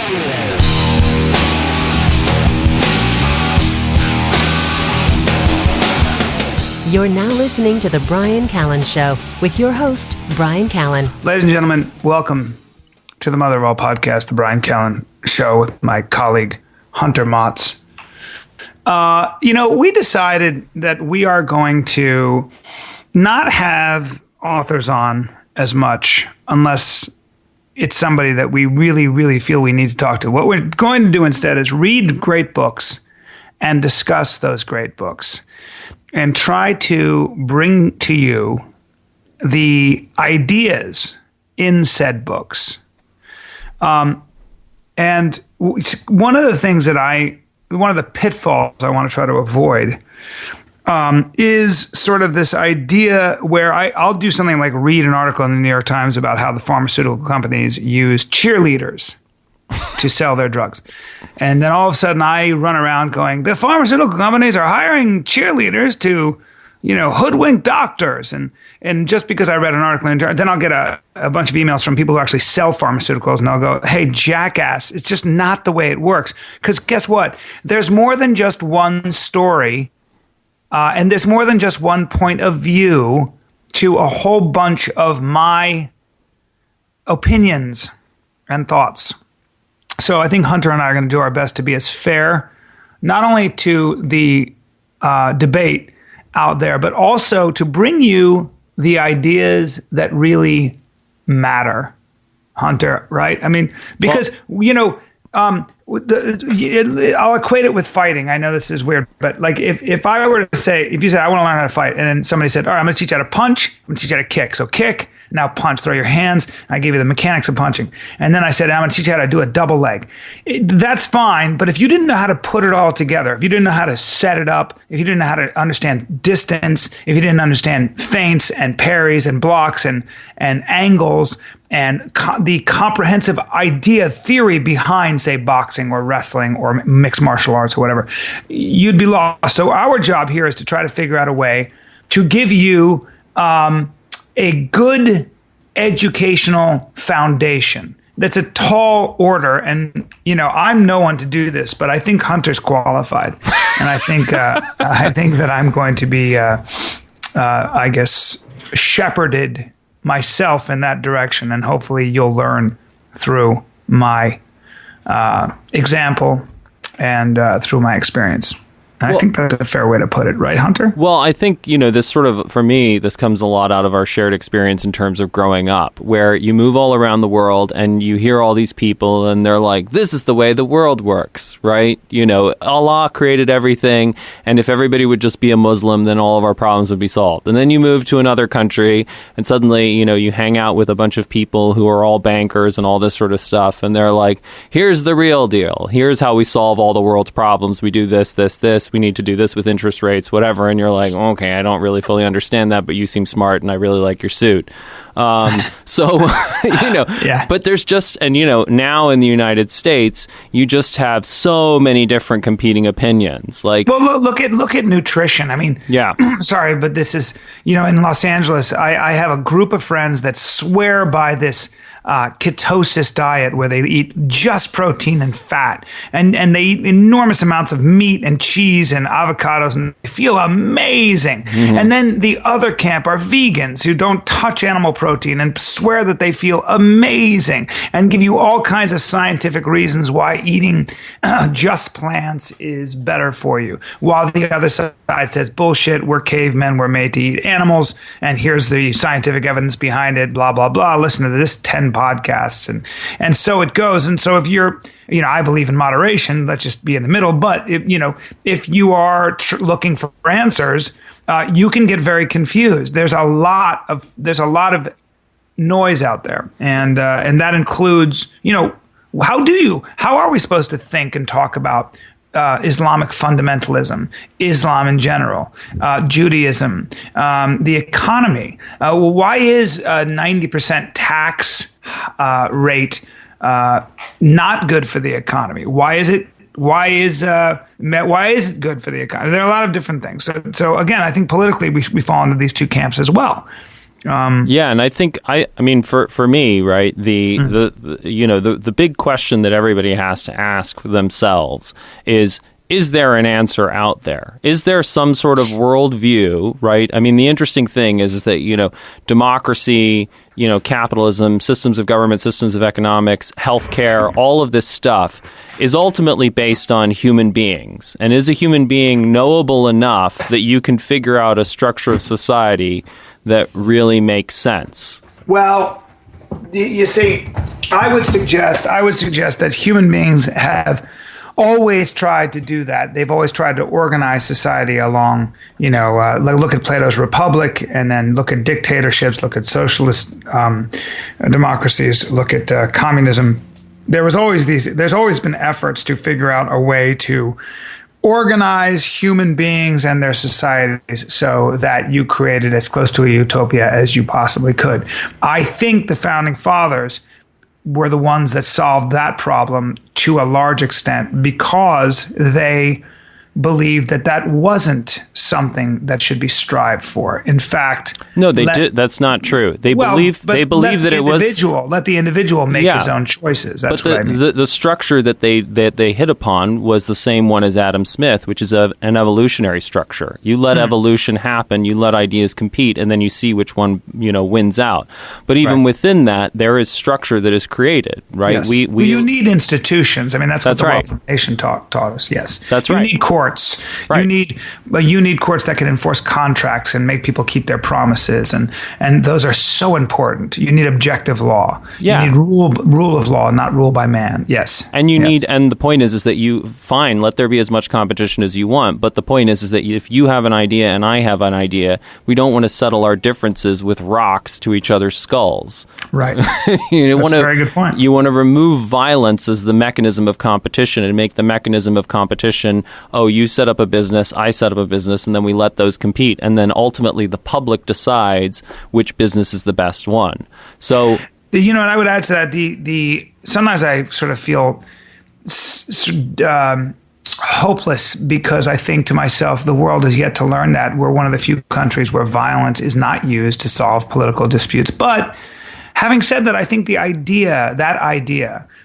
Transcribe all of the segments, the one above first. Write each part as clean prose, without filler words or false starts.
You're now listening to The Bryan Callen Show with your host, Bryan Callen. Ladies and gentlemen, welcome to the mother of all podcasts, The Bryan Callen Show, with my colleague, Hunter Motz. We decided that we are going to not have authors on as much unless it's somebody that we really, really feel we need to talk to. What we're going to do instead is read great books and discuss those great books and try to bring to you the ideas in said books. And one of the pitfalls I want to try to avoid is sort of this idea where I'll do something like read an article in the New York Times about how the pharmaceutical companies use cheerleaders to sell their drugs. And then all of a sudden I run around going, the pharmaceutical companies are hiring cheerleaders to, hoodwink doctors. And just because I read an article, then I'll get a bunch of emails from people who actually sell pharmaceuticals, and they'll go, hey, jackass, it's just not the way it works. Because guess what? There's more than just one story, and there's more than just one point of view to a whole bunch of my opinions and thoughts. So I think Hunter and I are going to do our best to be as fair, not only to the debate out there, but also to bring you the ideas that really matter, Hunter, right? I mean, because, I'll equate it with fighting. I know this is weird, but like if I were to say, if you said, I want to learn how to fight, and then somebody said, all right, I'm going to teach you how to punch, I'm going to teach you how to kick. So kick, now punch, throw your hands. I gave you the mechanics of punching. And then I said, I'm going to teach you how to do a double leg. That's fine, but if you didn't know how to put it all together, if you didn't know how to set it up, if you didn't know how to understand distance, if you didn't understand feints and parries and blocks and angles and the comprehensive theory behind, say, boxing or wrestling or mixed martial arts or whatever, you'd be lost. So our job here is to try to figure out a way to give you a good educational foundation. That's a tall order, and I'm no one to do this, but I think Hunter's qualified, and I think that I'm going to be, shepherded myself in that direction, and hopefully you'll learn through my example and through my experience. I think that's a fair way to put it, right, Hunter? Well, I think, this sort of, for me, this comes a lot out of our shared experience in terms of growing up, where you move all around the world and you hear all these people and they're like, this is the way the world works, right? Allah created everything, and if everybody would just be a Muslim, then all of our problems would be solved. And then you move to another country and suddenly, you hang out with a bunch of people who are all bankers and all this sort of stuff, and they're like, here's the real deal. Here's how we solve all the world's problems. We do this, this, this. We need to do this with interest rates, whatever. And you're like, okay, I don't really fully understand that, but you seem smart and I really like your suit. Yeah. But there's just, and now in the United States, you just have so many different competing opinions. Like, well, look at nutrition. I mean, yeah. Sorry, but this is, in Los Angeles, I have a group of friends that swear by this ketosis diet where they eat just protein and fat, and they eat enormous amounts of meat and cheese and avocados, and they feel amazing. Mm-hmm. And then the other camp are vegans who don't touch animal protein and swear that they feel amazing and give you all kinds of scientific reasons why eating just plants is better for you, while the other side says, bullshit, we're cavemen, we're made to eat animals, and here's the scientific evidence behind it, blah, blah, blah. Listen to this 10 podcasts. And so it goes. And so if you're, I believe in moderation, let's just be in the middle. But, if you are looking for answers, you can get very confused. There's a lot of noise out there. And that includes, how are we supposed to think and talk about Islamic fundamentalism, Islam in general, Judaism, the economy? Why is a 90% tax rate not good for the economy? Why is it good for the economy? There are a lot of different things. So again, I think politically we fall into these two camps as well. Yeah, and I think I mean for me, right, the big question that everybody has to ask themselves is there an answer out there? Is there some sort of worldview, right? I mean, the interesting thing is that, democracy, capitalism, systems of government, systems of economics, healthcare, all of this stuff is ultimately based on human beings. And is a human being knowable enough that you can figure out a structure of society that really makes sense? Well, you see, I would suggest that human beings have always tried to do that. They've always tried to organize society along, look at Plato's Republic, and then look at dictatorships, look at socialist democracies, look at communism. There's always been efforts to figure out a way to organize human beings and their societies so that you created as close to a utopia as you possibly could. I think the founding fathers were the ones that solved that problem to a large extent because they believed that wasn't something that should be strived for. In fact, no, did. That's not true. They believe that it was let the individual make his own choices. That's what I mean. The structure that they hit upon was the same one as Adam Smith, which is an evolutionary structure. You let evolution happen, you let ideas compete, and then you see which one wins out. But even within that, there is structure that is created. Right? Yes. You need institutions. I mean, that's what the Wealth of the Nation taught us. Yes, that's right. You need courts. Right. You need courts that can enforce contracts and make people keep their promises, and those are so important. You need objective law. Yeah. You need rule of law, not rule by man. Yes. And and the point is that let there be as much competition as you want, but the point is that if you have an idea and I have an idea, we don't want to settle our differences with rocks to each other's skulls. Right. That's a very good point. You want to remove violence as the mechanism of competition and make the mechanism of competition, you set up a business, I set up a business, and then we let those compete. And then ultimately the public decides which business is the best one. So, and I would add to that, sometimes I sort of feel hopeless because I think to myself, the world has yet to learn that we're one of the few countries where violence is not used to solve political disputes. But having said that, I think that idea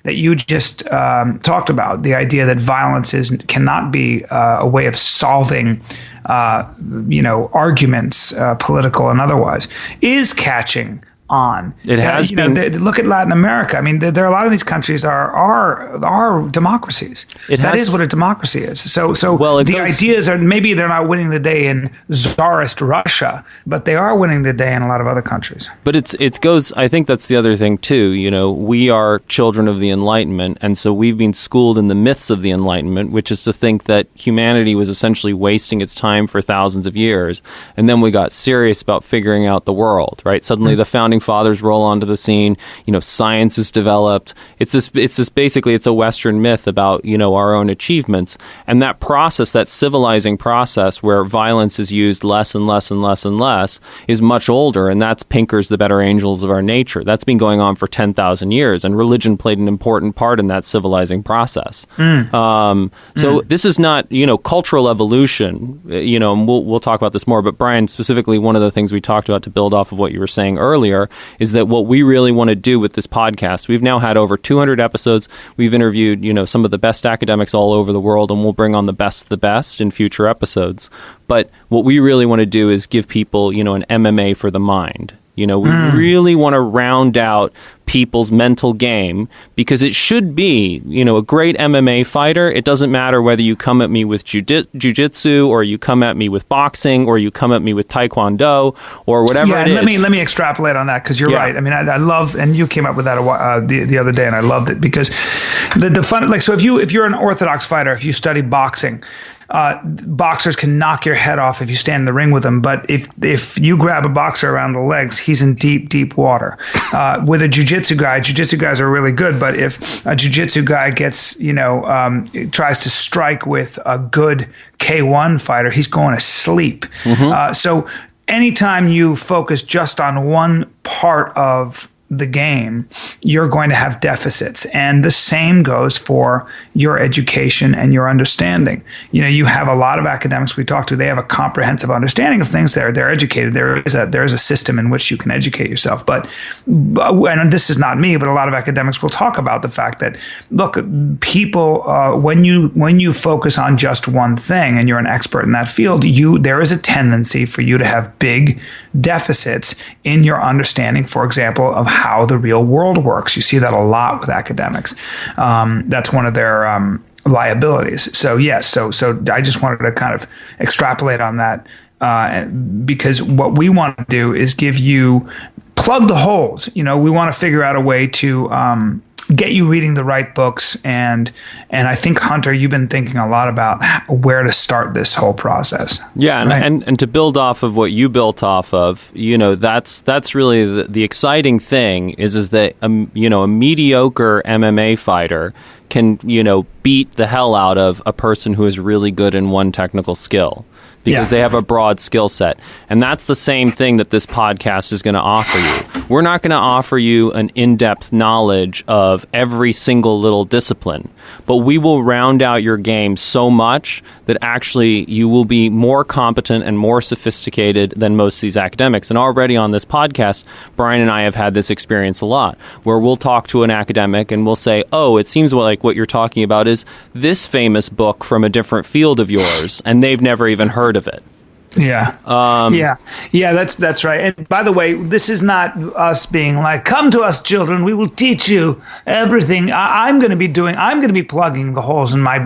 that you just talked about, the idea that violence cannot be a way of solving, arguments, political and otherwise, is catching on. It has been. Look at Latin America. I mean, there are a lot of these countries are democracies. That is what a democracy is. So the ideas are, maybe they're not winning the day in Tsarist Russia, but they are winning the day in a lot of other countries. But it goes. I think that's the other thing too. We are children of the Enlightenment, and so we've been schooled in the myths of the Enlightenment, which is to think that humanity was essentially wasting its time for thousands of years, and then we got serious about figuring out the world. Right? Suddenly, the founding fathers roll onto the scene. Science is developed. It's a Western myth about our own achievements, and that process, that civilizing process where violence is used less and less and less and less, is much older, and that's Pinker's The Better Angels of Our Nature. That's been going on for 10,000 years, and religion played an important part in that civilizing process. So this is not cultural evolution. And we'll talk about this more. But Brian, specifically, one of the things we talked about to build off of what you were saying earlier is that what we really want to do with this podcast, we've now had over 200 episodes. We've interviewed, some of the best academics all over the world, and we'll bring on the best in future episodes. But what we really want to do is give people, an MMA for the mind. We really want to round out people's mental game, because it should be, a great MMA fighter. It doesn't matter whether you come at me with jiu-jitsu, or you come at me with boxing, or you come at me with taekwondo, or whatever it is. Let me extrapolate on that, because you're right. I mean, I love, and you came up with that the other day, and I loved it, because the fun, so if you're an orthodox fighter, if you study boxing, boxers can knock your head off if you stand in the ring with them. But if you grab a boxer around the legs, he's in deep, deep water. With a jiu-jitsu guys are really good. But if a jiu-jitsu guy gets, tries to strike with a good K1 fighter, he's going to sleep. So anytime you focus just on one part of the game, you're going to have deficits. And the same goes for your education and your understanding. You have a lot of academics we talk to, they have a comprehensive understanding of things. They're educated. There is a system in which you can educate yourself. But and this is not me, but a lot of academics will talk about the fact that, look, people, when you focus on just one thing and you're an expert in that field, there is a tendency for you to have big deficits in your understanding, for example, of how the real world works. You see that a lot with academics. That's one of their liabilities. So yes, so I just wanted to kind of extrapolate on that because what we want to do is plug the holes. We want to figure out a way to get you reading the right books. And I think, Hunter, you've been thinking a lot about where to start this whole process. Yeah, right? and to build off of what you built off of, that's really the exciting thing is that a mediocre MMA fighter can beat the hell out of a person who is really good in one technical skill. Because they have a broad skill set. And that's the same thing that this podcast is going to offer you. We're not going to offer you an in-depth knowledge of every single little discipline, but we will round out your game so much that actually you will be more competent and more sophisticated than most of these academics. And already on this podcast, Brian and I have had this experience a lot, where we'll talk to an academic and we'll say, oh, it seems like what you're talking about is this famous book from a different field of yours, and they've never even heard of it. Yeah. That's right. And by the way, this is not us being like, come to us, children, we will teach you everything. I'm going to be plugging the holes in my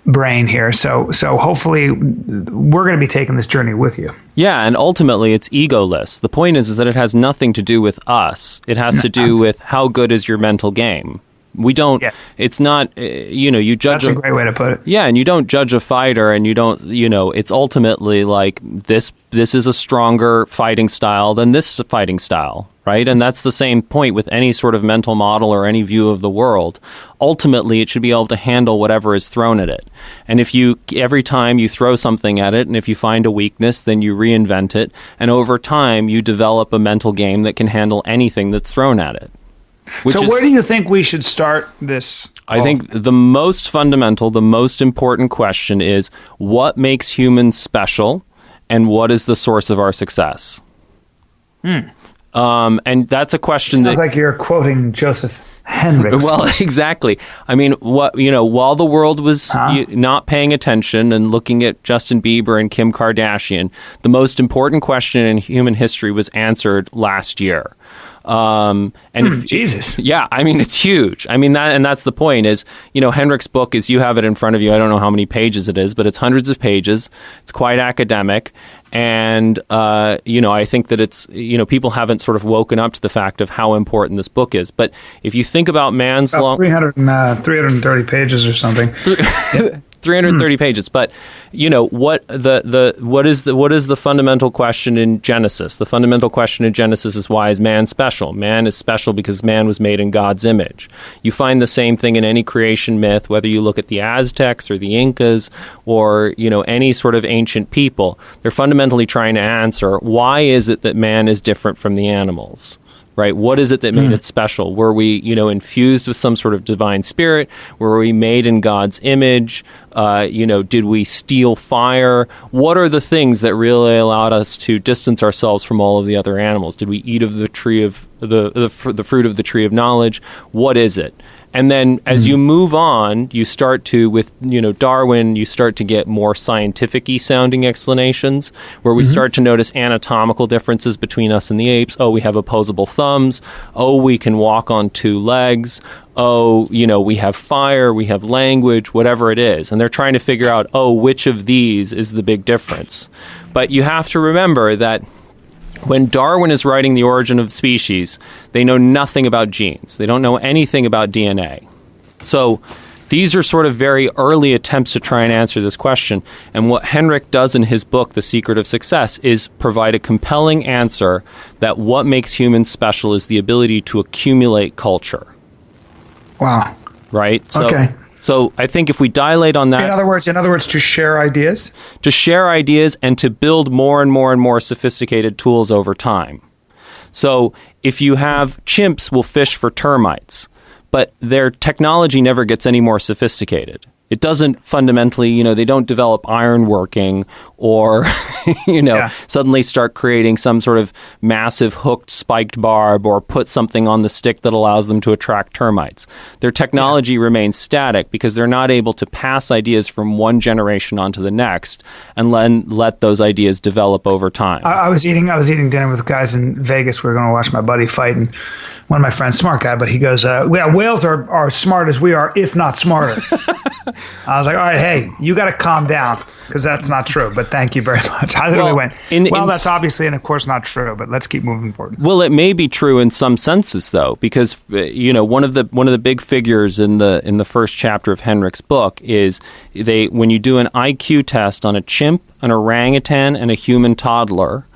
brain here. So hopefully we're going to be taking this journey with you. Yeah, and ultimately it's egoless. The point is that it has nothing to do with us. It has to do with how good is your mental game. We don't, yes. It's not, you judge. That's a great way to put it. Yeah, and you don't judge a fighter and you don't, it's ultimately like this is a stronger fighting style than this fighting style, right? And that's the same point with any sort of mental model or any view of the world. Ultimately, it should be able to handle whatever is thrown at it. And every time you throw something at it, and if you find a weakness, then you reinvent it. And over time, you develop a mental game that can handle anything that's thrown at it. So where do you think we should start this? I think the most fundamental, the most important question is, what makes humans special and what is the source of our success? And that's a question Sounds like you're quoting Joseph Henrik's. Well, exactly. I mean, while the world was not paying attention and looking at Justin Bieber and Kim Kardashian, the most important question in human history was answered last year. Jesus. Yeah, I mean, it's huge. I mean, that's the point is, Henrik's book is, you have it in front of you. I don't know how many pages it is, but it's hundreds of pages. It's quite academic. And, I think that it's, people haven't sort of woken up to the fact of how important this book is. But if you think about man's 330 pages or something. 330 pages, but what is the fundamental question in Genesis? The fundamental question in Genesis is, why is man special? Man is special because man was made in God's image. You find the same thing in any creation myth, whether you look at the Aztecs or the Incas or any sort of ancient people. They're fundamentally trying to answer, why is it that man is different from the animals? Right? What is it that made it special? Were we, infused with some sort of divine spirit? Were we made in God's image? Did we steal fire? What are the things that really allowed us to distance ourselves from all of the other animals? Did we eat of the tree of the fruit of the tree of knowledge? What is it? And then as you move on, you start to, with, Darwin, you start to get more scientific-y sounding explanations, where we start to notice anatomical differences between us and the apes. Oh, we have opposable thumbs. Oh, we can walk on two legs. Oh, we have fire, we have language, whatever it is. And they're trying to figure out, which of these is the big difference. But you have to remember that when Darwin is writing The Origin of Species, they know nothing about genes. They don't know anything about DNA. So these are sort of very early attempts to try and answer this question. And what Henrik does in his book, The Secret of Success, is provide a compelling answer that what makes humans special is the ability to accumulate culture. Wow. Right? So I think if we dilate on that... In other words, to share ideas? To share ideas and to build more and more and more sophisticated tools over time. So if you have chimps will fish for termites, but their technology never gets any more sophisticated. It doesn't fundamentally, they don't develop ironworking or, suddenly start creating some sort of massive hooked spiked barb or put something on the stick that allows them to attract termites. Their technology remains static because they're not able to pass ideas from one generation onto the next and let those ideas develop over time. I was eating dinner with guys in Vegas. We were going to watch my buddy fight, and one of my friends, smart guy, but he goes, whales are smart as we are, if not smarter. I was like, all right, hey, you got to calm down, because that's not true. But thank you very much. I literally went, that's obviously and of course not true, but let's keep moving forward. Well, it may be true in some senses, though, because one of the big figures in the first chapter of Henrik's book is when you do an IQ test on a chimp, an orangutan, and a human toddler,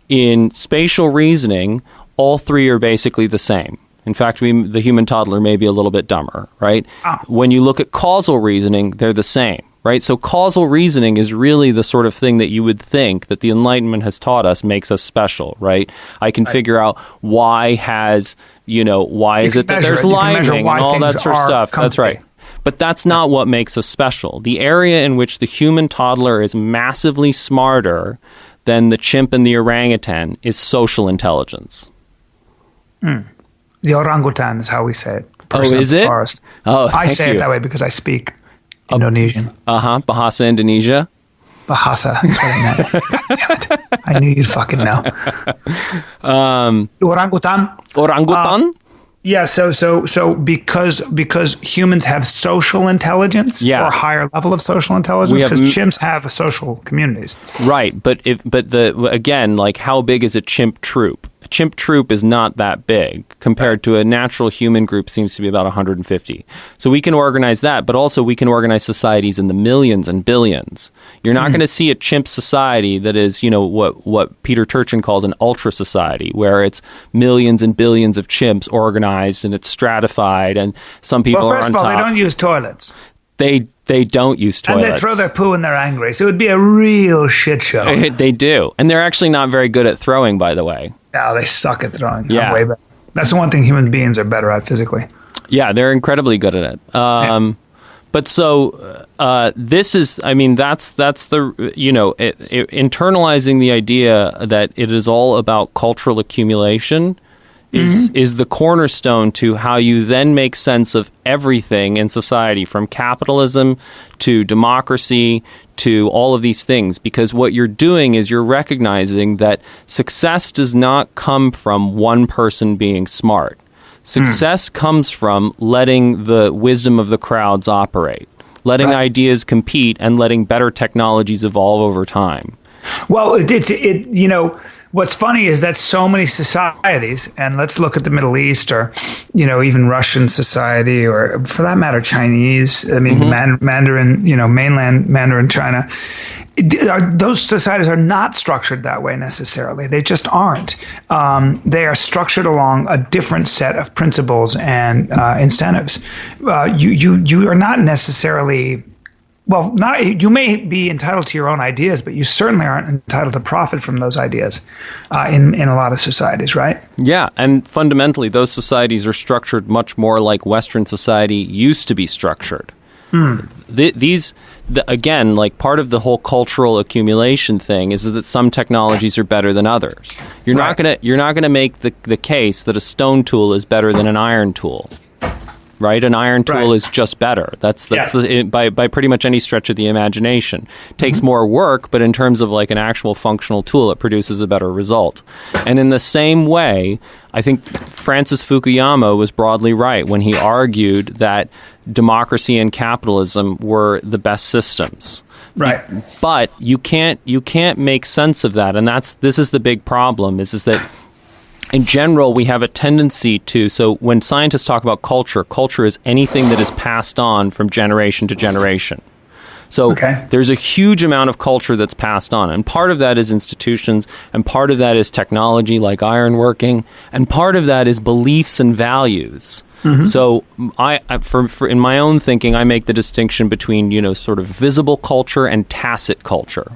in spatial reasoning, all three are basically the same. In fact, the human toddler may be a little bit dumber, right? Oh. When you look at causal reasoning, they're the same, right? So causal reasoning is really the sort of thing that you would think that the Enlightenment has taught us makes us special, right? I can figure out why is it that there's lightning and all that sort of stuff. That's right. But that's not what makes us special. The area in which the human toddler is massively smarter than the chimp and the orangutan is social intelligence. The orangutan is how we say it. Is it? Forest. Oh, I say it that way because I speak Indonesian. Bahasa Indonesia. Bahasa. That's what I meant. God damn it. I knew you'd fucking know. Orangutan. Orangutan? Yeah, so because humans have social intelligence or higher level of social intelligence, because chimps have social communities. Right, but again, like, how big is a chimp troop? A chimp troop is not that big compared to a natural human group seems to be about 150. So we can organize that, but also we can organize societies in the millions and billions. You're not going to see a chimp society that is, what Peter Turchin calls an ultra society, where it's millions and billions of chimps organized and it's stratified, and some people are on top. First of all, they don't use toilets. They don't use toilets. And they throw their poo when they're angry. So it would be a real shit show. They do. And they're actually not very good at throwing, by the way. No, they suck at throwing. Yeah. Way better. That's the one thing human beings are better at physically. Yeah, they're incredibly good at it. But so this is, that's the, internalizing the idea that it is all about cultural accumulation is the cornerstone to how you then make sense of everything in society, from capitalism to democracy to all of these things. Because what you're doing is you're recognizing that success does not come from one person being smart. Success comes from letting the wisdom of the crowds operate, letting ideas compete, and letting better technologies evolve over time. Well, what's funny is that so many societies, and let's look at the Middle East, or even Russian society, or for that matter Chinese. Mandarin, mainland Mandarin China. Those societies are not structured that way necessarily. They just aren't. They are structured along a different set of principles and incentives. You are not necessarily. Well, you may be entitled to your own ideas, but you certainly aren't entitled to profit from those ideas in a lot of societies, right? Yeah, and fundamentally, those societies are structured much more like Western society used to be structured. Again, like, part of the whole cultural accumulation thing is that some technologies are better than others. You're not gonna make the case that a stone tool is better than an iron tool. Right, an iron tool is just better. That's by pretty much any stretch of the imagination. It takes more work, but in terms of like an actual functional tool, it produces a better result. And in the same way, I think Francis Fukuyama was broadly right when he argued that democracy and capitalism were the best systems. Right. But you can't make sense of that, and this is the big problem. Is that in general, we have a tendency to, so when scientists talk about culture is anything that is passed on from generation to generation. So there's a huge amount of culture that's passed on, and part of that is institutions, and part of that is technology like ironworking, and part of that is beliefs and values. So for in my own thinking, I make the distinction between, sort of visible culture and tacit culture.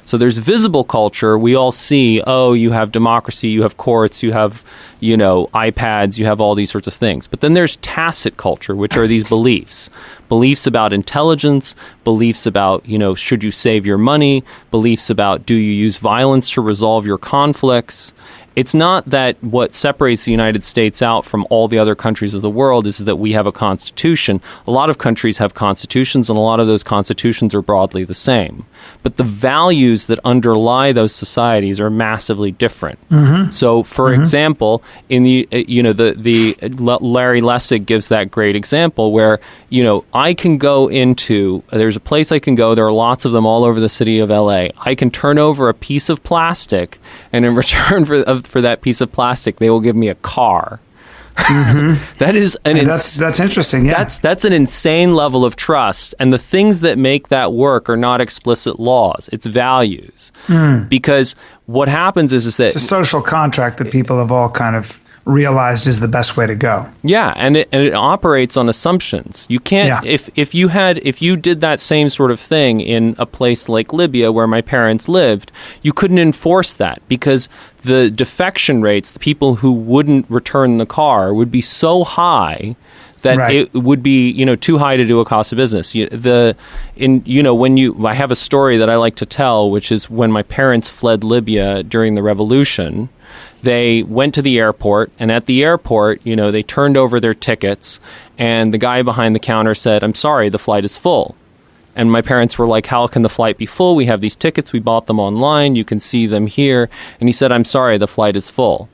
So there's visible culture. We all see, oh, you have democracy, you have courts, you have, iPads, you have all these sorts of things. But then there's tacit culture, which are these beliefs. Beliefs about intelligence, beliefs about, should you save your money, beliefs about do you use violence to resolve your conflicts. It's not that what separates the United States out from all the other countries of the world is that we have a constitution. A lot of countries have constitutions, and a lot of those constitutions are broadly the same. But the values that underlie those societies are massively different. Mm-hmm. So, for example, in the Larry Lessig gives that great example where, I can go into, there's a place I can go, there are lots of them all over the city of LA. I can turn over a piece of plastic, and in return for that piece of plastic, they will give me a car. Mm-hmm. That is that's interesting. Yeah, that's an insane level of trust, and the things that make that work are not explicit laws; it's values. Because what happens is that it's a social contract that people have all kind of realized is the best way to go. Yeah, and it operates on assumptions. You can't if you did that same sort of thing in a place like Libya where my parents lived, you couldn't enforce that because the defection rates, the people who wouldn't return the car, would be so high that it would be too high to do a cost of business. I have a story that I like to tell, which is when my parents fled Libya during the revolution. They went to the airport, and at the airport, they turned over their tickets, and the guy behind the counter said, "I'm sorry, the flight is full." And my parents were like, "How can the flight be full? We have these tickets. We bought them online. You can see them here." And he said, "I'm sorry, the flight is full."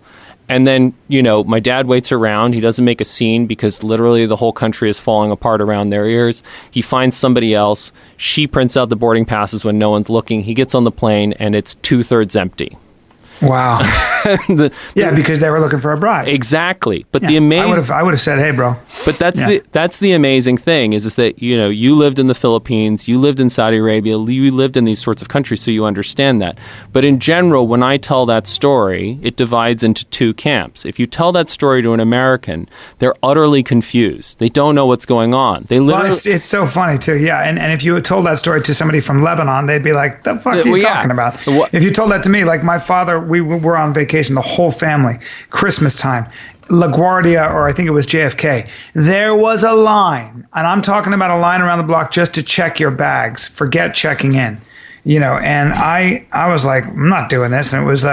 And then, my dad waits around. He doesn't make a scene because literally the whole country is falling apart around their ears. He finds somebody else. She prints out the boarding passes when no one's looking. He gets on the plane, and it's 2/3 empty. Wow. Because they were looking for a bribe. Exactly. But the amazing I would have said, "Hey, bro." But that's the amazing thing is that you lived in the Philippines, you lived in Saudi Arabia, you lived in these sorts of countries, so you understand that. But in general, when I tell that story, it divides into two camps. If you tell that story to an American, they're utterly confused. They don't know what's going on. It's so funny too. Yeah, and if you had told that story to somebody from Lebanon, they'd be like, "The fuck are you talking about?" If you told that to me, like my father, we were on vacation, the whole family, Christmas time, LaGuardia, or I think it was JFK. There was a line, and I'm talking about a line around the block just to check your bags. Forget checking in, And I was like, I'm not doing this. And it was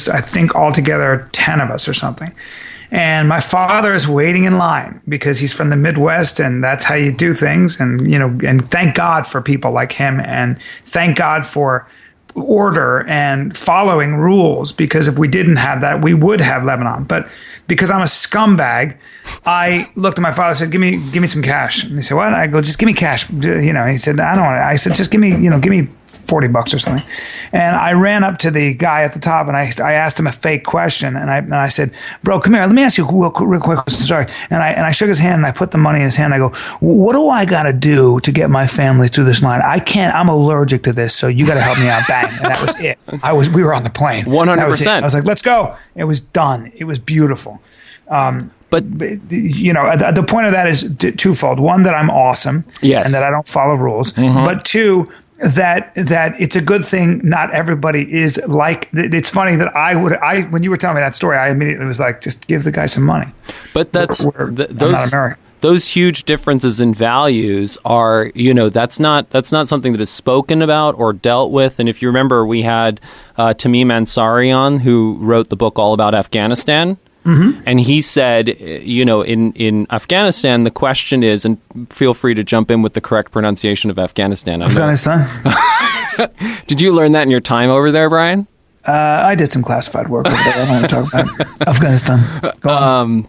I think altogether 10 of us or something. And my father is waiting in line because he's from the Midwest, and that's how you do things. And and thank God for people like him, and thank God for order and following rules, because if we didn't have that, we would have Lebanon. But because I'm a scumbag, I looked at my father and said, give me some cash. And he said, "What?" I go, "Just give me cash." He said, "I don't want it." I said, "Just give me $40 or something." And I ran up to the guy at the top, and I asked him a fake question, and I said, "Bro, come here. Let me ask you a real quick question." Sorry. And I shook his hand, and I put the money in his hand. I go, "What do I got to do to get my family through this line? I can't. I'm allergic to this, so you got to help me out." Bang. And that was it. We were on the plane. 100%. I was like, "Let's go." It was done. It was beautiful. But the point of that is twofold. One, that I'm awesome, yes, and that I don't follow rules. Mm-hmm. But two, that it's a good thing not everybody is like. It's funny that when you were telling me that story, I immediately was like, just give the guy some money. But I'm not American. Those huge differences in values are, that's not something that is spoken about or dealt with. And if you remember, we had Tamim Ansari on, who wrote the book all about Afghanistan. Mm-hmm. And he said, in Afghanistan, the question is, and feel free to jump in with the correct pronunciation of Afghanistan. Afghanistan. Did you learn that in your time over there, Brian? I did some classified work over there. I don't want to talk about Afghanistan. Go on.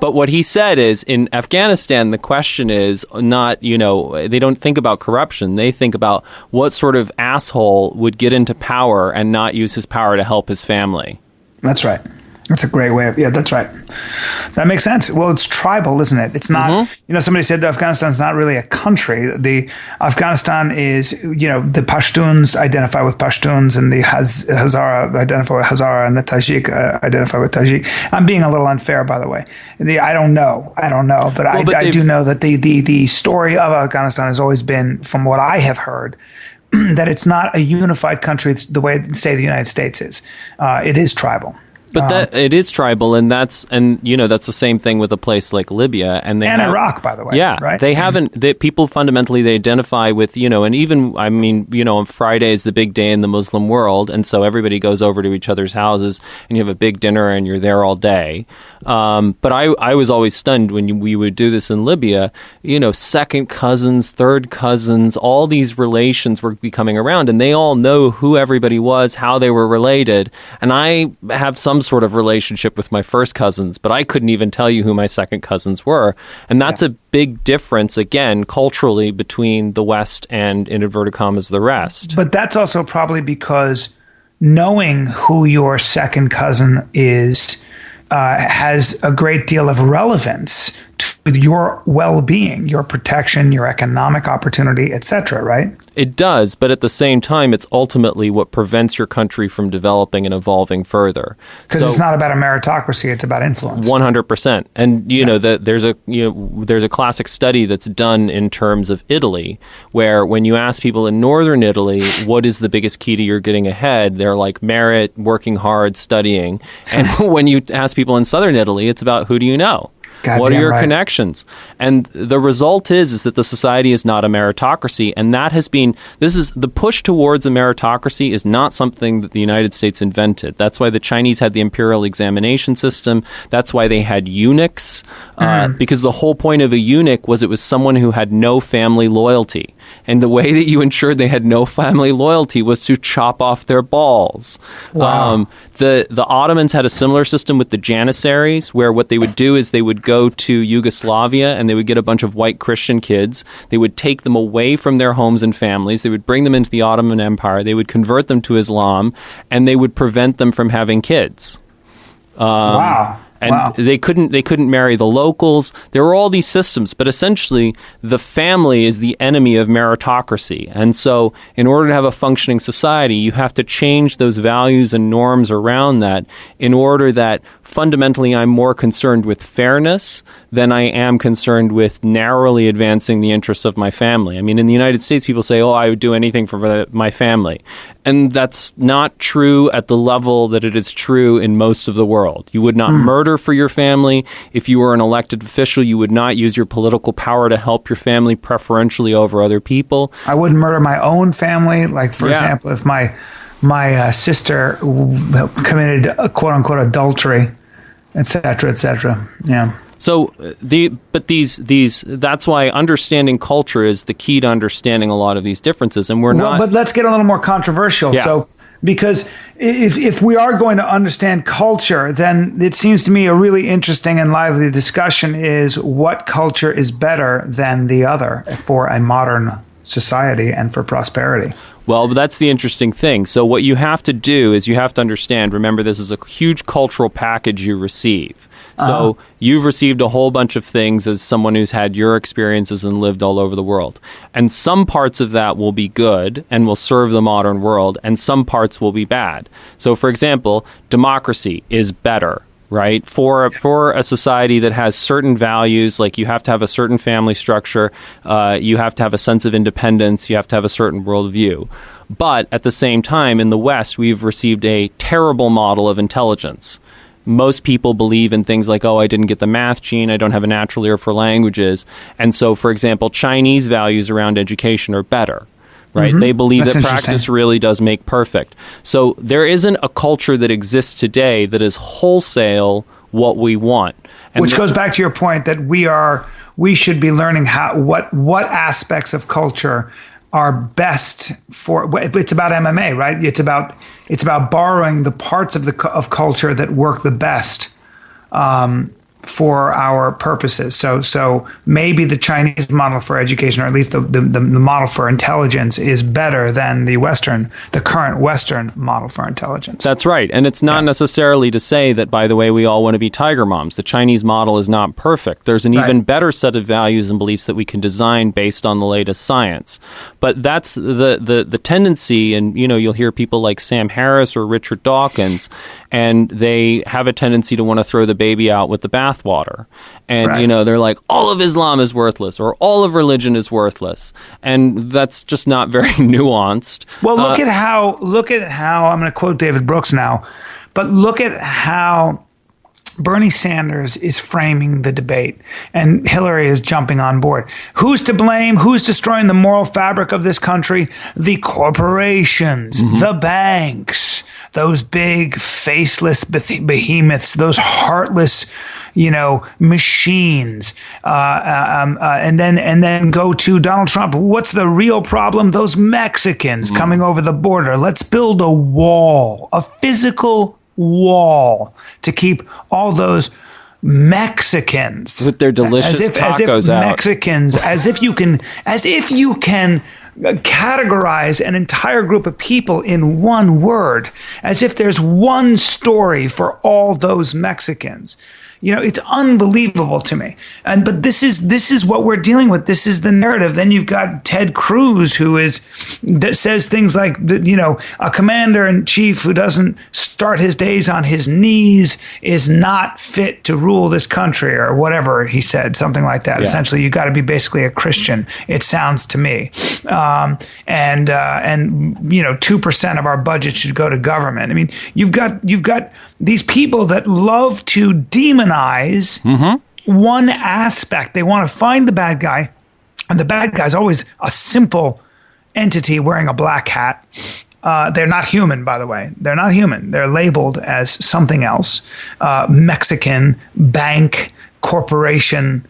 But what he said is, in Afghanistan, the question is not, they don't think about corruption. They think about what sort of asshole would get into power and not use his power to help his family. That's right. That's a great way of, that's right. That makes sense. Well, it's tribal, isn't it? It's not, somebody said Afghanistan's not really a country. Afghanistan is, the Pashtuns identify with Pashtuns, and the Hazara identify with Hazara, and the Tajik identify with Tajik. I'm being a little unfair, by the way. I don't know, but I do know that the story of Afghanistan has always been, from what I have heard, that it's not a unified country the way, say, the United States is. It is tribal. But that it is tribal, and that's the same thing with a place like Libya and Iraq, by the way. Yeah, right? They haven't. People fundamentally they identify with and even on Friday is the big day in the Muslim world, and so everybody goes over to each other's houses, and you have a big dinner, and you're there all day. But I was always stunned when we would do this in Libya. Second cousins, third cousins, all these relations were becoming around, and they all know who everybody was, how they were related, and I have some sort of relationship with my first cousins, but I couldn't even tell you who my second cousins were. And that's a big difference, again, culturally between the West and, in inverted commas, the rest. But that's also probably because knowing who your second cousin is has a great deal of relevance to your well-being, your protection, your economic opportunity, etc., right? It does, but at the same time, it's ultimately what prevents your country from developing and evolving further. Because it's not about a meritocracy; it's about influence. 100%. And there's a classic study that's done in terms of Italy, where when you ask people in northern Italy, what is the biggest key to your getting ahead, they're like merit, working hard, studying. And when you ask people in southern Italy, it's about who do you know. What are your connections? And the result is that the society is not a meritocracy. And that has been, the push towards a meritocracy is not something that the United States invented. That's why the Chinese had the imperial examination system. That's why they had eunuchs, because the whole point of a eunuch was it was someone who had no family loyalty. And the way that you ensured they had no family loyalty was to chop off their balls. Wow. The Ottomans had a similar system with the Janissaries, where what they would do is they would go to Yugoslavia and they would get a bunch of white Christian kids. They would take them away from their homes and families. They would bring them into the Ottoman Empire. They would convert them to Islam, and they would prevent them from having kids. Wow. And they couldn't marry the locals. There were all these systems, but essentially the family is the enemy of meritocracy. And so in order to have a functioning society, you have to change those values and norms around that in order that fundamentally I'm more concerned with fairness than I am concerned with narrowly advancing the interests of my family. I mean, in the United States, people say, I would do anything for my family. And that's not true at the level that it is true in most of the world. You would not murder for your family. If you were an elected official, you would not use your political power to help your family preferentially over other people. I wouldn't murder my own family. Like, for example, if my sister committed a quote-unquote adultery, et cetera, et cetera. Yeah. So that's why understanding culture is the key to understanding a lot of these differences, and we're not. But let's get a little more controversial. Yeah. So, because if we are going to understand culture, then it seems to me a really interesting and lively discussion is what culture is better than the other for a modern society and for prosperity. Well, but that's the interesting thing. So what you have to do is you have to understand, remember, this is a huge cultural package you receive. So you've received a whole bunch of things as someone who's had your experiences and lived all over the world. And some parts of that will be good and will serve the modern world, and some parts will be bad. So, for example, democracy is better. Right? For a society that has certain values, like you have to have a certain family structure, you have to have a sense of independence, you have to have a certain worldview. But at the same time, in the West, we've received a terrible model of intelligence. Most people believe in things like, I didn't get the math gene, I don't have a natural ear for languages. And so, for example, Chinese values around education are better. Right? Mm-hmm. They believe that practice really does make perfect. So there isn't a culture that exists today that is wholesale what we want. And which goes back to your point that we should be learning what aspects of culture are best for. It's about MMA, right? It's about borrowing the parts of culture that work the best for our purposes. So maybe the Chinese model for education, or at least the model for intelligence, is better than the current Western model for intelligence. That's right. And it's not necessarily to say that, by the way, we all want to be tiger moms. The Chinese model is not perfect. There's an even better set of values and beliefs that we can design based on the latest science. But that's the tendency, and you'll hear people like Sam Harris or Richard Dawkins, and they have a tendency to want to throw the baby out with the bathwater. bathwater. And, Right. you know, they're like, all of Islam is worthless or all of religion is worthless. And that's just not very nuanced. Well, look at how, I'm going to quote David Brooks now, but look at how Bernie Sanders is framing the debate and Hillary is jumping on board. Who's to blame? Who's destroying the moral fabric of this country? The corporations, the banks, those big faceless behemoths, those heartless, you know, machines. And then go to Donald Trump. What's the real problem? Those Mexicans coming over the border. Let's build a wall, a physical wall to keep all those Mexicans with their delicious tacos out. Mexicans, as if you can categorize an entire group of people in one word, as if there's one story for all those Mexicans. You know, it's unbelievable to me. But this is what we're dealing with. This is the narrative. Then you've got Ted Cruz, that says things like, you know, a commander in chief who doesn't start his days on his knees is not fit to rule this country, or whatever he said, something like that. Yeah. Essentially, you got to be basically a Christian. It sounds to me. And you know, 2% of our budget should go to government. I mean, you've got these people that love to demonize one aspect. They want to find the bad guy, and the bad guy is always a simple entity wearing a black hat. They're not human, by the way. They're not human. They're labeled as something else. Mexican, bank, corporation,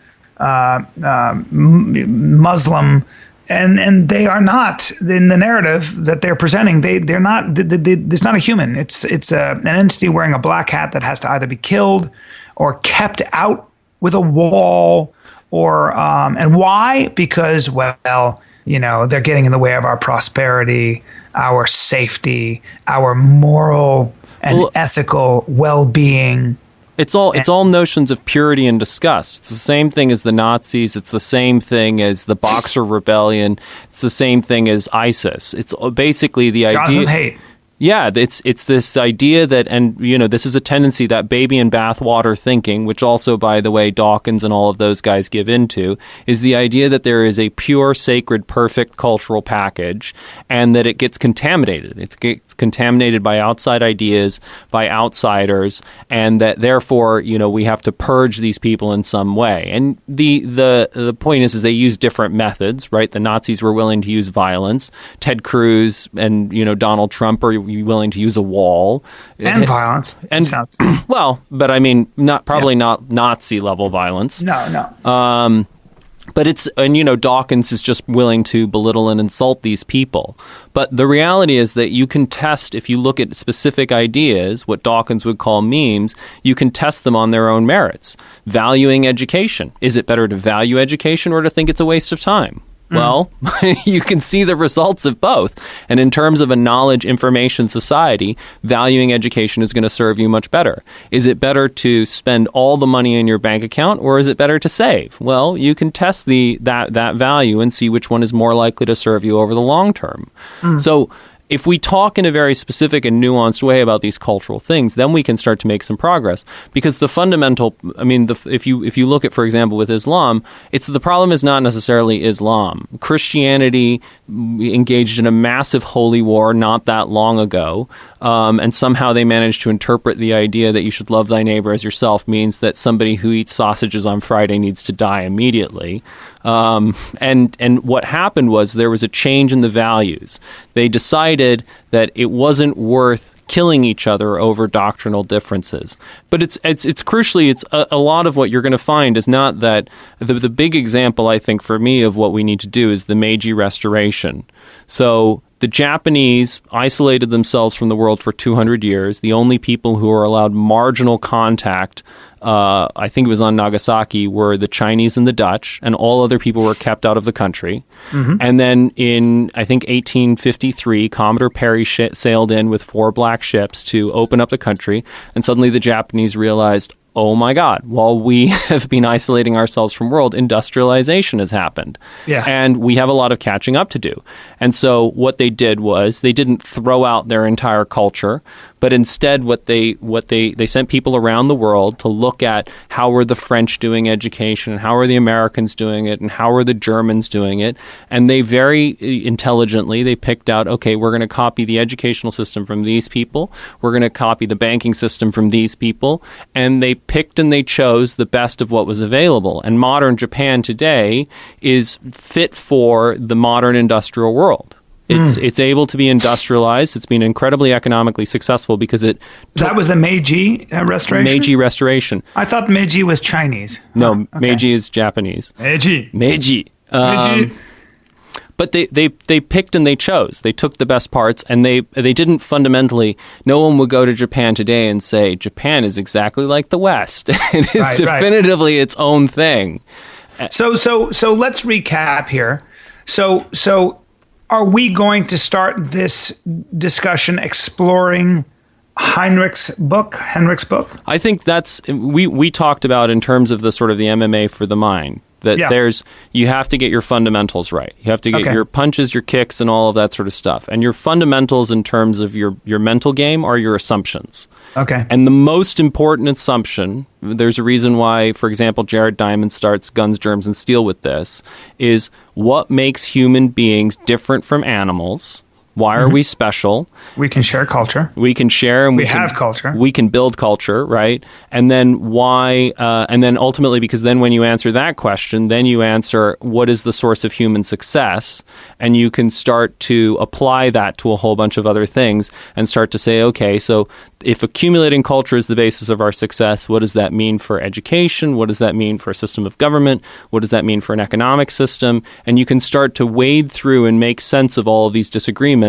Muslim, and they are not, in the narrative that they're presenting, they're not, it's not a human. It's an entity wearing a black hat that has to either be killed or kept out with a wall, or and why? Because, well, you know, they're getting in the way of our prosperity, our safety, our moral and ethical well-being. It's all notions of purity and disgust. It's the same thing as the Nazis. It's the same thing as the Boxer Rebellion. It's the same thing as ISIS. It's basically the idea. Jonathan Haidt. Yeah, it's this idea that, and you know, this is a tendency, that baby in bathwater thinking, which also, by the way, Dawkins and all of those guys give into, is the idea that there is a pure, sacred, perfect cultural package, and that it gets contaminated. It gets contaminated by outside ideas, by outsiders, and that therefore, you know, we have to purge these people in some way. And the point is they use different methods, right? The Nazis were willing to use violence. Ted Cruz and, you know, Donald Trump are willing to use a wall and violence, and well, but I mean, not Nazi level violence. No. But it's, and you know, Dawkins is just willing to belittle and insult these people. But the reality is that you can test, if you look at specific ideas, what Dawkins would call memes, you can test them on their own merits. Valuing education. Is it better to value education or to think it's a waste of time? Well, you can see the results of both. And in terms of a knowledge information society, valuing education is going to serve you much better. Is it better to spend all the money in your bank account, or is it better to save? Well, you can test that value and see which one is more likely to serve you over the long term. So if we talk in a very specific and nuanced way about these cultural things, then we can start to make some progress. Because the fundamental, I mean, if you look at, for example, with Islam, the problem is not necessarily Islam. Christianity engaged in a massive holy war not that long ago, and somehow they managed to interpret the idea that you should love thy neighbor as yourself means that somebody who eats sausages on Friday needs to die immediately. And what happened was there was a change in the values. They decided that it wasn't worth killing each other over doctrinal differences. But it's crucially, it's a lot of what you're going to find is not that the big example, I think, for me of what we need to do is the Meiji Restoration. So the Japanese isolated themselves from the world for 200 years. The only people who were allowed marginal contact, I think it was on Nagasaki, were the Chinese and the Dutch, and all other people were kept out of the country. And then in, I think, 1853, Commodore Perry sailed in with 4 black ships to open up the country, and suddenly the Japanese realized, oh my God, while we have been isolating ourselves from world, industrialization has happened. Yeah. And we have a lot of catching up to do. And so what they did was they didn't throw out their entire culture, But instead, what they sent people around the world to look at how are the French doing education, and how are the Americans doing it, and how are the Germans doing it. And they very intelligently, they picked out, okay, we're going to copy the educational system from these people. We're going to copy the banking system from these people. And they picked and they chose the best of what was available. And modern Japan today is fit for the modern industrial world. It's able to be industrialized. It's been incredibly economically successful because that was the Meiji Restoration? Meiji Restoration. I thought Meiji was Chinese. No, okay. Meiji is Japanese. Meiji. But they picked and they chose. They took the best parts, and they didn't fundamentally. No one would go to Japan today and say Japan is exactly like the West. It is definitively its own thing. So let's recap here. So are we going to start this discussion exploring Henrik's book? I think that's we talked about in terms of the sort of the MMA for the mind. That you have to get your fundamentals right. You have to get your punches, your kicks, and all of that sort of stuff. And your fundamentals in terms of your mental game are your assumptions. Okay. And the most important assumption, there's a reason why, for example, Jared Diamond starts Guns, Germs, and Steel with this, is what makes human beings different from animals. Why are we special? We can share culture. We can share, and we have culture. We can build culture, right? And then why? And then ultimately, because then when you answer that question, then you answer what is the source of human success, and you can start to apply that to a whole bunch of other things, and start to say, okay, so if accumulating culture is the basis of our success, what does that mean for education? What does that mean for a system of government? What does that mean for an economic system? And you can start to wade through and make sense of all of these disagreements.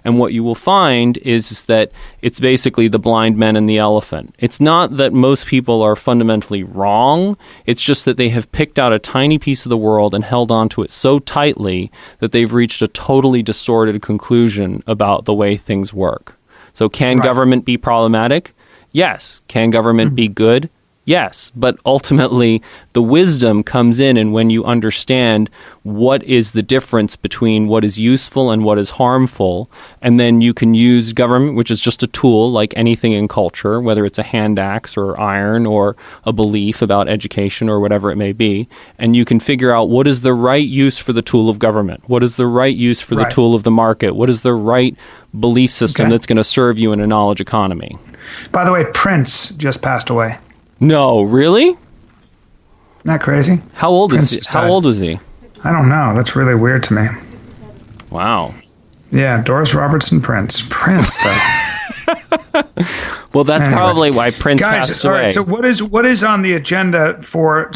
And what you will find is that it's basically the blind men and the elephant. It's not that most people are fundamentally wrong. It's just that they have picked out a tiny piece of the world and held on to it so tightly that they've reached a totally distorted conclusion about the way things work. So can government be problematic? Yes. Can government be good? Yes, but ultimately the wisdom comes in and when you understand what is the difference between what is useful and what is harmful, and then you can use government, which is just a tool like anything in culture, whether it's a hand axe or iron or a belief about education or whatever it may be, and you can figure out what is the right use for the tool of government, what is the right use for the tool of the market, what is the right belief system that's going to serve you in a knowledge economy. By the way, Prince just passed away. No, really? Not crazy? How old is he? How old was he? I don't know. That's really weird to me. Wow. Yeah, Doris Robertson Prince. Prince, though. Well, that's probably why Prince passed away. All right, so what is on the agenda for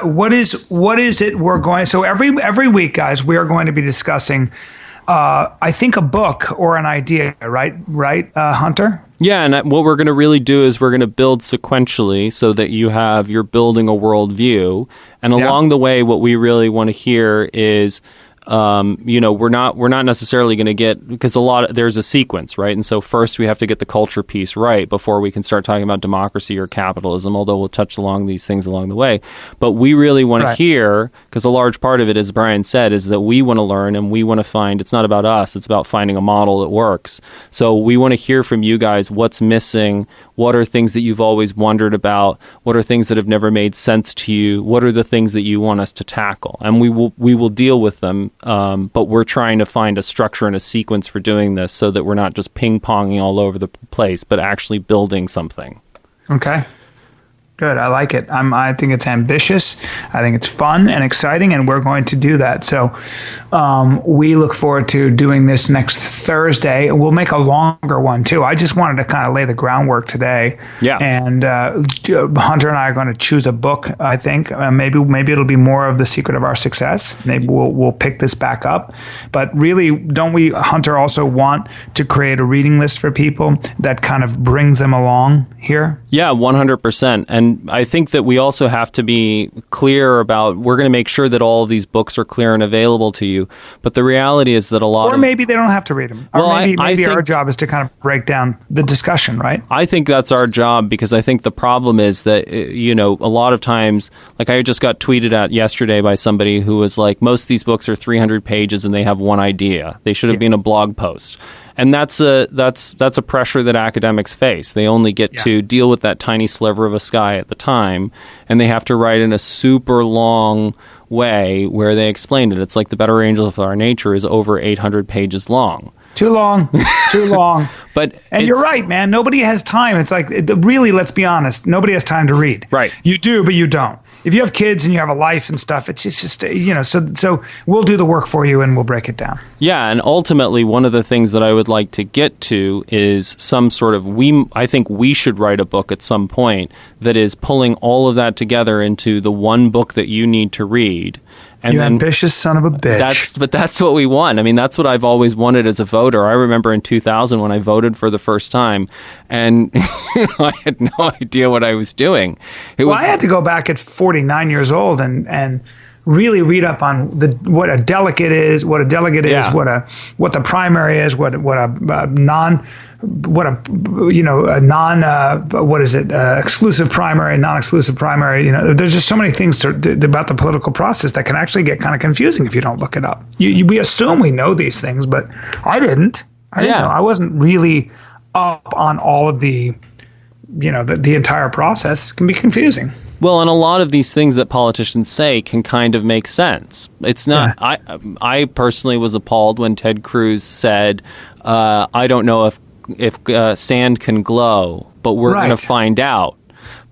what is it we're going, so every week, guys, we are going to be discussing I think a book or an idea, right, Hunter? Yeah, and what we're going to really do is we're going to build sequentially so that you're building a worldview. And along the way, what we really want to hear is, we're not necessarily going to get, because there's a sequence, right? And so first we have to get the culture piece right before we can start talking about democracy or capitalism, although we'll touch along these things along the way. But we really want to hear, because a large part of it, as Brian said, is that we want to learn and we want to find, it's not about us, it's about finding a model that works. So we want to hear from you guys what's missing, what are things that you've always wondered about, what are things that have never made sense to you, what are the things that you want us to tackle, and we will deal with them. But we're trying to find a structure and a sequence for doing this so that we're not just ping-ponging all over the place, but actually building something. Okay. Good. I like it. I think it's ambitious. I think it's fun and exciting, and we're going to do that. So we look forward to doing this next Thursday. We'll make a longer one, too. I just wanted to kind of lay the groundwork today. Yeah. And Hunter and I are going to choose a book, I think. Maybe it'll be more of The Secret of Our Success. Maybe we'll pick this back up. But really, don't we, Hunter, also want to create a reading list for people that kind of brings them along here? Yeah, 100%. And I think that we also have to be clear about, we're going to make sure that all of these books are clear and available to you. But the reality is that or maybe they don't have to read them. Or maybe our job is to kind of break down the discussion, right? I think that's our job, because I think the problem is that, a lot of times, like I just got tweeted at yesterday by somebody who was like, most of these books are 300 pages and they have one idea. They should have been a blog post. And that's a pressure that academics face. They only get to deal with that tiny sliver of a sky at the time, and they have to write in a super long way where they explain it. It's like The Better Angels of Our Nature is over 800 pages long. Too long. But you're right, man. Nobody has time. It's like, really, let's be honest. Nobody has time to read. Right. You do, but you don't. If you have kids and you have a life and stuff, it's just so we'll do the work for you and we'll break it down. Yeah, and ultimately, one of the things that I would like to get to is some sort of, I think we should write a book at some point that is pulling all of that together into the one book that you need to read. And you ambitious son of a bitch. That's what we want. I mean, that's what I've always wanted as a voter. I remember in 2000 when I voted for the first time, and I had no idea what I was doing. I had to go back at 49 years old and really read up on what a delegate is, what the primary is, exclusive primary, non-exclusive primary. There's just so many things about the political process that can actually get kind of confusing if you don't look it up. We assume we know these things, but I didn't. I didn't know. I wasn't really up on all of the entire process. It can be confusing. Well, and a lot of these things that politicians say can kind of make sense. It's not. Yeah. I personally was appalled when Ted Cruz said, "I don't know if sand can glow, but we're going to find out."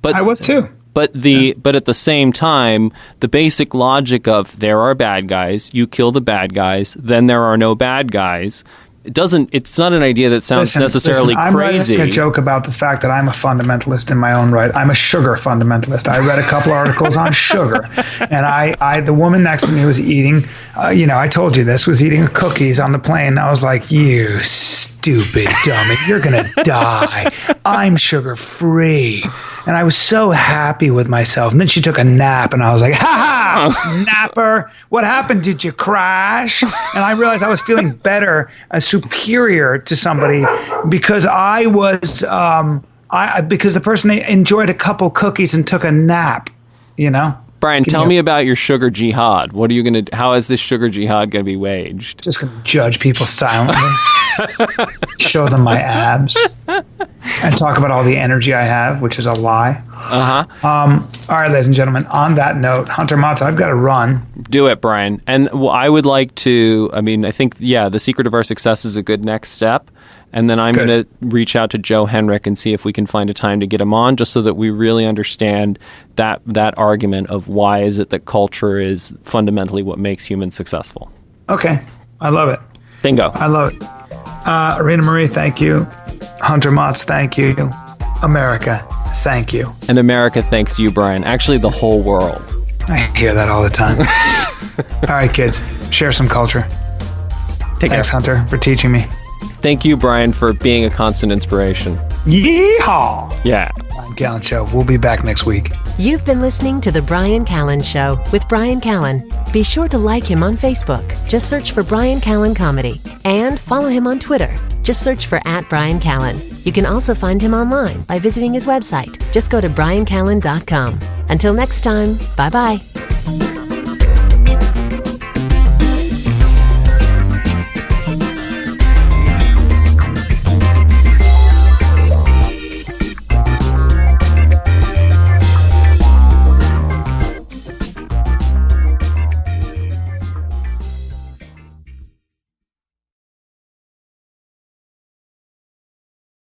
But I was too. But at the same time, the basic logic of there are bad guys, you kill the bad guys, then there are no bad guys. It's not an idea that sounds necessarily crazy. I'm writing a joke about the fact that I'm a fundamentalist in my own right. I'm a sugar fundamentalist. I read a couple articles on sugar, and the woman next to me was eating, I told you this, was eating cookies on the plane. I was like, you stupid dummy, you're going to die. I'm sugar free. And I was so happy with myself. And then she took a nap, and I was like, ha ha, napper. What happened? Did you crash? And I realized I was feeling better, superior to somebody because I was, because the person enjoyed a couple cookies and took a nap, Brian, tell me about your sugar jihad. What are you going to? How is this sugar jihad going to be waged? Just going to judge people silently, show them my abs, and talk about all the energy I have, which is a lie. All right, ladies and gentlemen. On that note, Hunter Mata, I've got to run. Do it, Brian. And I would like to. I mean, I think the secret of our success is a good next step. And then I'm going to reach out to Joe Henrich and see if we can find a time to get him on, just so that we really understand that argument of why is it that culture is fundamentally what makes humans successful. Okay. I love it. Bingo. I love it. Arena Marie, thank you. Hunter Motz, thank you. America, thank you. And America thanks you, Brian. Actually, the whole world. I hear that all the time. All right, kids. Share some culture. Thanks, Hunter, for teaching me. Thank you, Brian, for being a constant inspiration. Yeehaw! Yeah. Brian Callen Show. We'll be back next week. You've been listening to The Brian Callen Show with Brian Callen. Be sure to like him on Facebook. Just search for Brian Callen Comedy. And follow him on Twitter. Just search for @Brian Callen. You can also find him online by visiting his website. Just go to briancallen.com. Until next time, bye-bye.